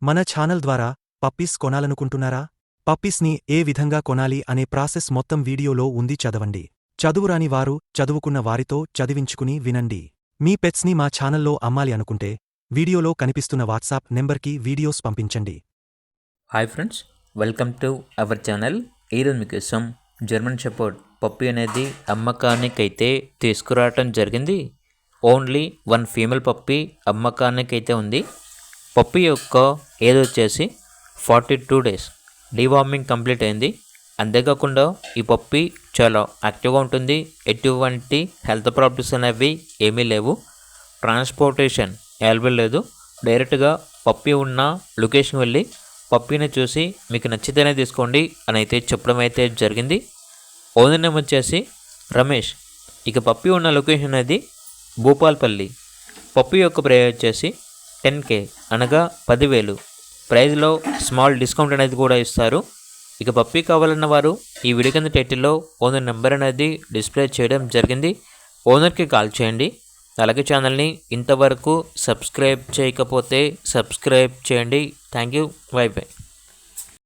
మన ఛానల్ ద్వారా పప్పీస్ కొనాలనుకుంటున్నారా? పప్పీస్ని ఏ విధంగా కొనాలి అనే ప్రాసెస్ మొత్తం వీడియోలో ఉంది, చదవండి. చదువురాని వారు చదువుకున్న వారితో చదివించుకుని వినండి. మీ పెట్స్ని మా ఛానల్లో అమ్మాలి అనుకుంటే వీడియోలో కనిపిస్తున్న వాట్సాప్ నెంబర్కి వీడియోస్ పంపించండి. Hi friends, welcome to our channel. ఈరోజు మీకోసం జర్మన్ షెపర్డ్ పప్పీ అనేది అమ్మకానికైతే తీసుకురావటం జరిగింది. ఓన్లీ 1 ఫీమేల్ పప్పీ అమ్మకానికైతే ఉంది. పప్పీ యొక్క ఏజ్ వచ్చేసి 42 డేస్. డీవార్మింగ్ కంప్లీట్ అయింది. అంతేకాకుండా ఈ పప్పీ చాలా యాక్టివ్గా ఉంటుంది. ఎటువంటి హెల్త్ ప్రాబ్లమ్స్ అనేవి ఏమీ లేవు. ట్రాన్స్పోర్టేషన్ అవైలబుల్ లేదు. డైరెక్ట్గా పప్పీ ఉన్న లొకేషన్ వెళ్ళి పప్పీని చూసి మీకు నచ్చితేనే తీసుకోండి అని అయితే చెప్పడం అయితే జరిగింది. ఓనర్ నేమ్ వచ్చేసి రమేష్. ఇక పప్పీ ఉన్న లొకేషన్ అనేది భూపాల్పల్లి. పప్పీ యొక్క ప్రైస్ వచ్చేసి 10K అనగా 10,000. ప్రైజ్లో స్మాల్ డిస్కౌంట్ అనేది కూడా ఇస్తారు. ఇక పప్పీ కావాలన్న వారు ఈ వీడియో కింద టైటిల్లో ఓనర్ నెంబర్ అనేది డిస్ప్లే చేయడం జరిగింది. ఓనర్కి కాల్ చేయండి. అలాగే ఛానల్ని ఇంతవరకు సబ్స్క్రైబ్ చేయకపోతే సబ్స్క్రైబ్ చేయండి. Thank you. By by.